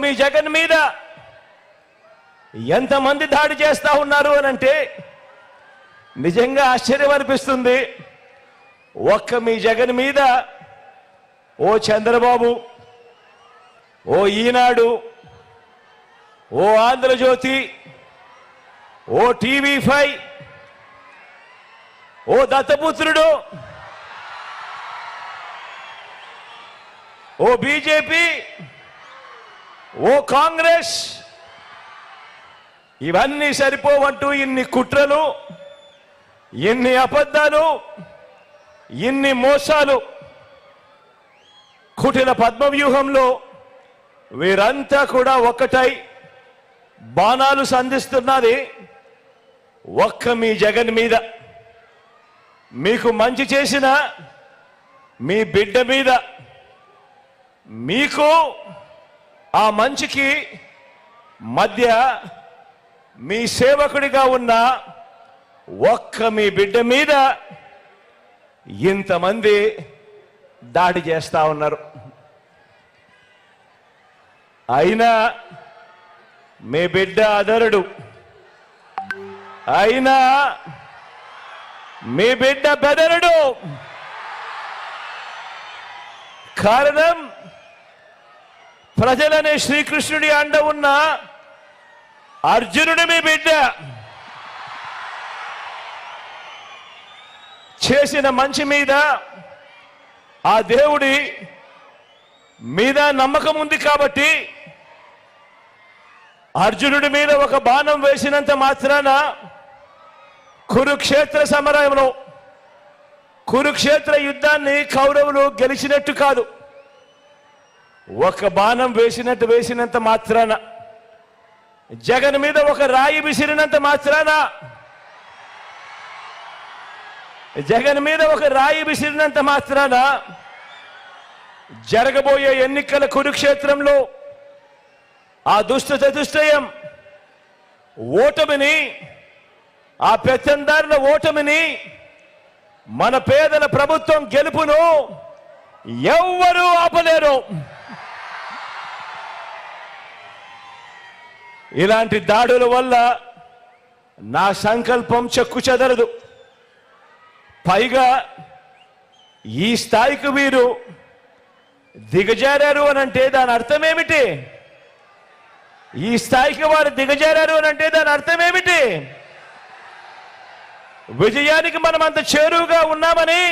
మీ జగన్ మీద ఎంతమంది దాడి చేస్తా ఉన్నారు అని అంటే నిజంగా ఆశ్చర్యం అనిపిస్తుంది. ఒక్క మీ జగన్ మీద ఓ చంద్రబాబు, ఓ ఈనాడు, ఓ ఆంధ్రజ్యోతి, ఓ టీవీ5, ఓ దత్తపుత్రుడు, ఓ బీజేపీ, ఓ కాంగ్రెస్, ఇవన్నీ సరిపోవంటూ ఇన్ని కుట్రలు, ఇన్ని అబద్ధాలు, ఇన్ని మోసాలు, కుటిల పద్మవ్యూహంలో వీరంతా కూడా ఒక్కటై బాణాలు సంధిస్తున్నది ఒక్క మీ జగన్ మీద. మీకు మంచి చేసిన మీ బిడ్డ మీద, మీకు ఆ మంచికి మధ్య మీ సేవకుడిగా ఉన్న ఒక్క మీ బిడ్డ మీద ఇంతమంది దాడి చేస్తా ఉన్నారు. అయినా మీ బిడ్డ అదరుడు, అయినా మీ బిడ్డ బెదరుడు. కారణం ప్రజలనే శ్రీకృష్ణుడి అండ ఉన్న అర్జునుడి మీ బిడ్డ. చేసిన మంచి మీద ఆ దేవుడి మీద నమ్మకం ఉంది కాబట్టి అర్జునుడి మీద ఒక బాణం వేసినంత మాత్రాన కురుక్షేత్ర సమరంలో, కురుక్షేత్ర యుద్ధాన్ని కౌరవులు గెలిచినట్టు కాదు. ఒక బాణం వేసినంత మాత్రాన, జగన్ మీద ఒక రాయి విసిరినంత మాత్రాన, జగన్ మీద ఒక రాయి విసిరినంత మాత్రాన జరగబోయే ఎన్నికల కురుక్షేత్రంలో ఆ దుష్ట చతుష్టయం ఓటమిని, ఆ పెత్తందారుల ఓటమిని, మన పేదల ప్రభుత్వం గెలుపును ఎవ్వరూ ఆపలేరు. ఇలాంటి దాడుల వల్ల నా సంకల్పం చెక్కు చెదరదు. పైగా ఈ స్థాయికి వీరు దిగజారారు అని అంటే దాని అర్థం ఏమిటి? ఈ స్థాయికి వారు దిగజారారు అని అంటే దాని అర్థం ఏమిటి? విజయానికి మనం అంత చేరువుగా ఉన్నామని,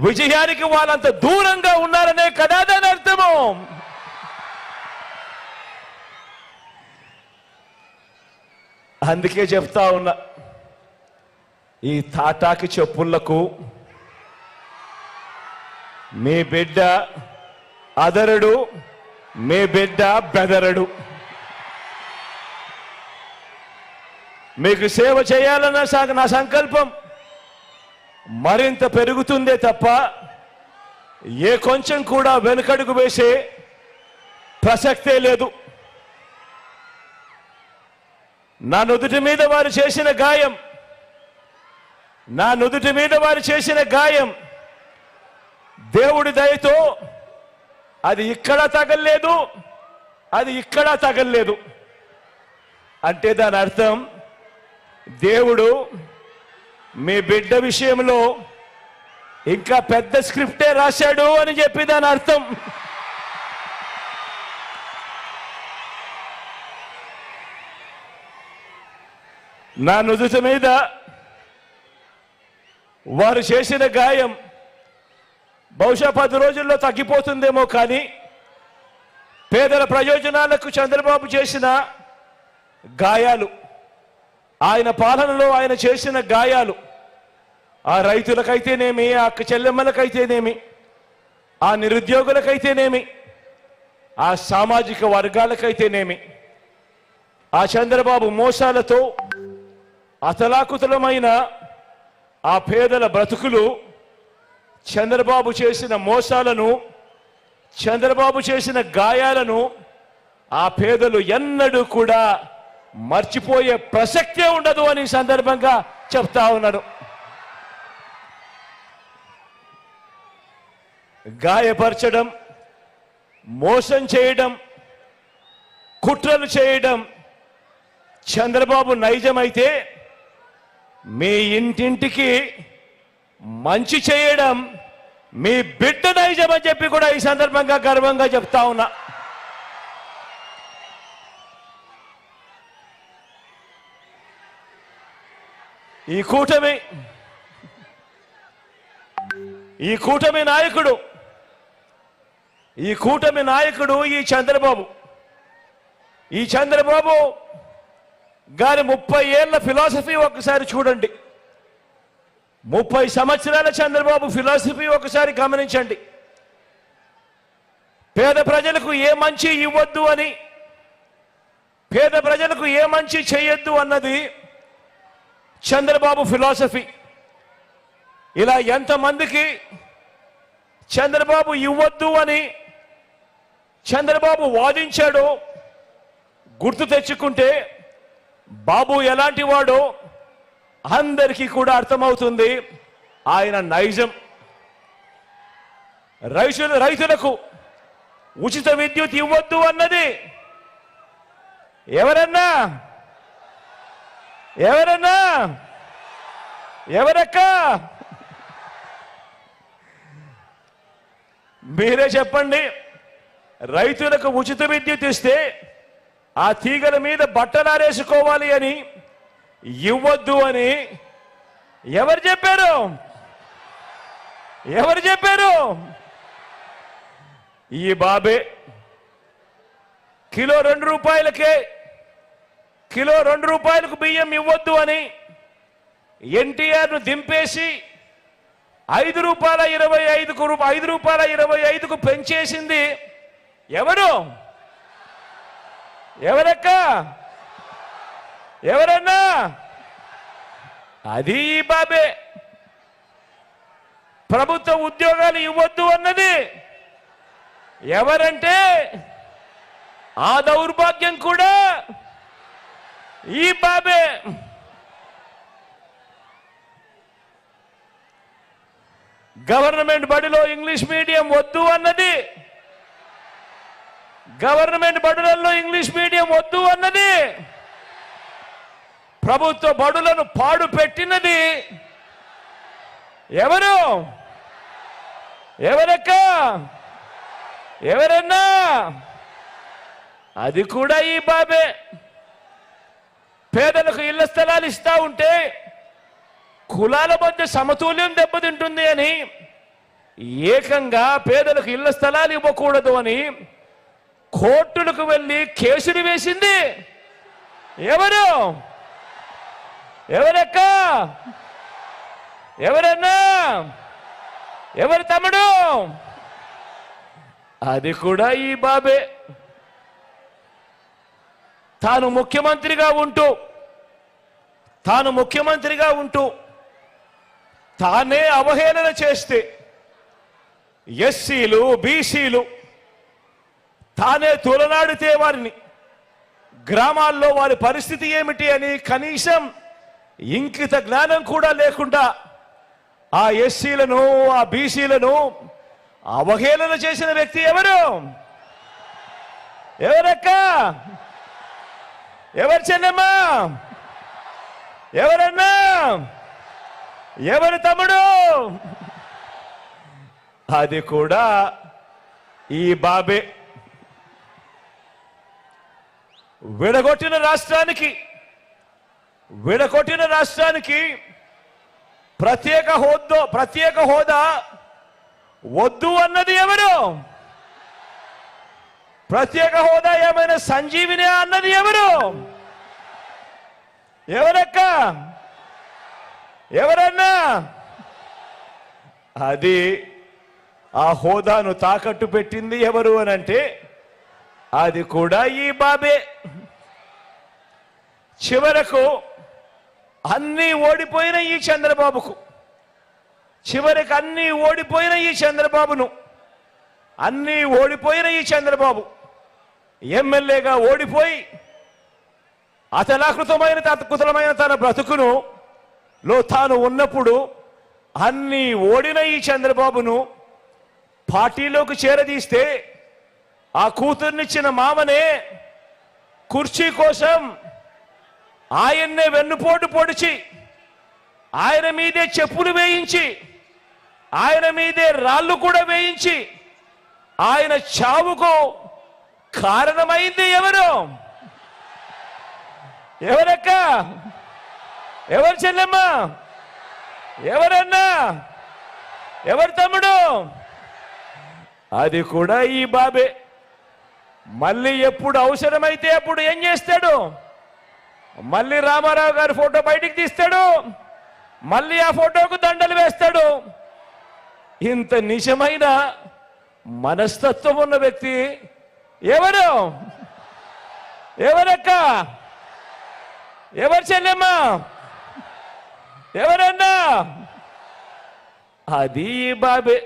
విజయానికి వాళ్ళంత దూరంగా ఉన్నారనే కదా దాని అర్థము. అందుకే చెప్తా ఉన్నా, ఈ తాటాకి చెప్పుళ్లకు మీ బిడ్డ అదరుడు, మీ బిడ్డ బెదరడు. మీకు సేవ చేయాలన్న నా సంకల్పం మరింత పెరుగుతుందే తప్ప ఏ కొంచెం కూడా వెనుకడుగు వేసే ప్రసక్తే లేదు. నా నుదుటి మీద వారు చేసిన గాయం, నా నుదుటి మీద వారు చేసిన గాయం దేవుడి దయతో అది ఇక్కడ తగల్లేదు, అది ఇక్కడ తగల్లేదు. అంటే దాని అర్థం దేవుడు మీ బిడ్డ విషయంలో ఇంకా పెద్ద స్క్రిప్టే రాశాడు అని చెప్పి దాని అర్థం. నా నుదుటి మీద వారు చేసిన గాయం బహుశా 10 రోజుల్లో తగ్గిపోతుందేమో, కానీ పేదల ప్రయోజనాలకు చంద్రబాబు చేసిన గాయాలు, ఆయన పాలనలో ఆయన చేసిన గాయాలు, ఆ రైతులకైతేనేమి, ఆ అక్క చెల్లెమ్మలకైతేనేమి, ఆ నిరుద్యోగులకైతేనేమి, ఆ సామాజిక వర్గాలకైతేనేమి, ఆ చంద్రబాబు మోసాలతో అతలాకుతలమైన ఆ పేదల బ్రతుకులు, చంద్రబాబు చేసిన మోసాలను, చంద్రబాబు చేసిన గాయాలను ఆ పేదలు ఎన్నడూ కూడా మర్చిపోయే ప్రసక్తే ఉండదు అని సందర్భంగా చెప్తా ఉన్నాను. గాయపరచడం, మోసం చేయడం, కుట్రలు చేయడం చంద్రబాబు నైజమైతే, మీ ఇంటింటికి మంచి చేయడం మీ బిడ్డ నైజం అని చెప్పి కూడా ఈ సందర్భంగా గర్వంగా చెప్తా ఉన్నా. ఈ కూటమి నాయకుడు ఈ చంద్రబాబు గారి 30 ఏళ్ల ఫిలాసఫీ ఒకసారి చూడండి. 30 సంవత్సరాల చంద్రబాబు ఫిలాసఫీ ఒకసారి గమనించండి. పేద ప్రజలకు ఏ మంచి ఇవ్వద్దు అని, పేద ప్రజలకు ఏ మంచి చేయొద్దు అన్నది చంద్రబాబు ఫిలాసఫీ. ఇలా ఎంతమందికి చంద్రబాబు ఇవ్వద్దు అని చంద్రబాబు వాదించాడో గుర్తు తెచ్చుకుంటే బాబు ఎలాంటి వాడో అందరికీ కూడా అర్థమవుతుంది ఆయన నైజం. రైతులకు ఉచిత విద్యుత్ ఇవ్వద్దు అన్నది ఎవరక్క మీరే చెప్పండి. రైతులకు ఉచిత విద్యుత్ ఇస్తే ఆ తీగల మీద బట్టలారేసుకోవాలి అని ఇవ్వద్దు అని ఎవరు చెప్పారు? ఈ బాబే. కిలో 2 రూపాయలకు బియ్యం ఇవ్వద్దు అని ఎన్టీఆర్ను దింపేసి 5 రూపాయల 25కు పెంచేసింది ఎవరక్క? ఎవరన్నా? అది ఈ బాబే. ప్రభుత్వ ఉద్యోగాలు ఇవ్వద్దు అన్నది ఎవరంటే ఆ దౌర్భాగ్యం కూడా ఈ బాబే. గవర్నమెంట్ బడిలో ఇంగ్లీష్ మీడియం వద్దు అన్నది, గవర్నమెంట్ బడులలో ఇంగ్లీష్ మీడియం వద్దు అన్నది, ప్రభుత్వ బడులను పాడు పెట్టినది ఎవరక్క? ఎవరన్నా? అది కూడా ఈ బాబే. పేదలకు ఇళ్ల స్థలాలు ఇస్తా ఉంటే కులాల మధ్య సమతుల్యం దెబ్బతింటుంది అని ఏకంగా పేదలకు ఇళ్ల స్థలాలు ఇవ్వకూడదు అని కోర్టులకు వెళ్ళి కేసులు వేసింది ఎవరక్క? ఎవరన్నా? ఎవరు తమ్ముడు? అది కూడా ఈ బాబే. తాను ముఖ్యమంత్రిగా ఉంటూ తానే అవహేళన చేస్తే ఎస్సీలు, బీసీలు తానే తొలనాడితే వారిని గ్రామాల్లో వారి పరిస్థితి ఏమిటి అని కనీసం ఇంకిత జ్ఞానం కూడా లేకుండా ఆ ఎస్సీలను, ఆ బీసీలను అవహేళన చేసిన వ్యక్తి ఎవరక్క? ఎవరు చెన్నమ్మా? ఎవరన్నా? ఎవరు తమ్ముడు? అది కూడా ఈ బాబే. విడగొట్టిన రాష్ట్రానికి ప్రత్యేక హోదా వద్దు అన్నది ఎవరు? ప్రత్యేక హోదా ఏమైనా సంజీవిని అన్నది ఎవరక్క? ఎవరన్నా? అది ఆ హోదాను తాకట్టు పెట్టింది ఎవరు అనంటే అది కూడా ఈ బాబే. చివరకు అన్నీ ఓడిపోయిన ఈ చంద్రబాబుకు, అన్నీ ఓడిపోయిన ఈ చంద్రబాబు ఎమ్మెల్యేగా ఓడిపోయి అతలాకృతమైన తన బ్రతుకును తాను ఉన్నప్పుడు అన్నీ ఓడిన ఈ చంద్రబాబును పార్టీలోకి చేరదీస్తే ఆ కూతుర్నిచ్చిన మామనే కుర్చీ కోసం ఆయన్నే వెన్నుపోటు పొడిచి, ఆయన మీదే చెప్పులు వేయించి, ఆయన మీదే రాళ్ళు కూడా వేయించి, ఆయన చావుకు కారణమైంది ఎవరు? ఎవరక్క? ఎవరు చెల్లెమ్మ? ఎవరన్నా? ఎవరు తమ్ముడు? అది కూడా ఈ బాబే. మళ్ళీ ఎప్పుడు అవసరమైతే అప్పుడు ఏం చేస్తాడు? మళ్ళీ రామారావు గారి ఫోటో బయటికి తీస్తాడు, మళ్ళీ ఆ ఫోటోకు దండలు వేస్తాడు. ఇంత నిజమైన మనస్తత్వం ఉన్న వ్యక్తి ఎవరు? ఎవరక్క? ఎవరు చెల్లెమ్మ? ఎవరన్నా? అది బాబే.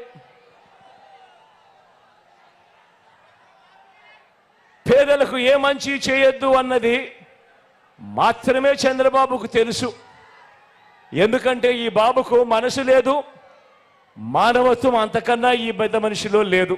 పేదలకు ఏ మంచి చేయొద్దు అన్నది మాత్రమే చంద్రబాబుకు తెలుసు. ఎందుకంటే ఈ బాబుకు మనసు లేదు, మానవత్వం అంతకన్నా ఈ పెద్ద మనిషిలో లేదు.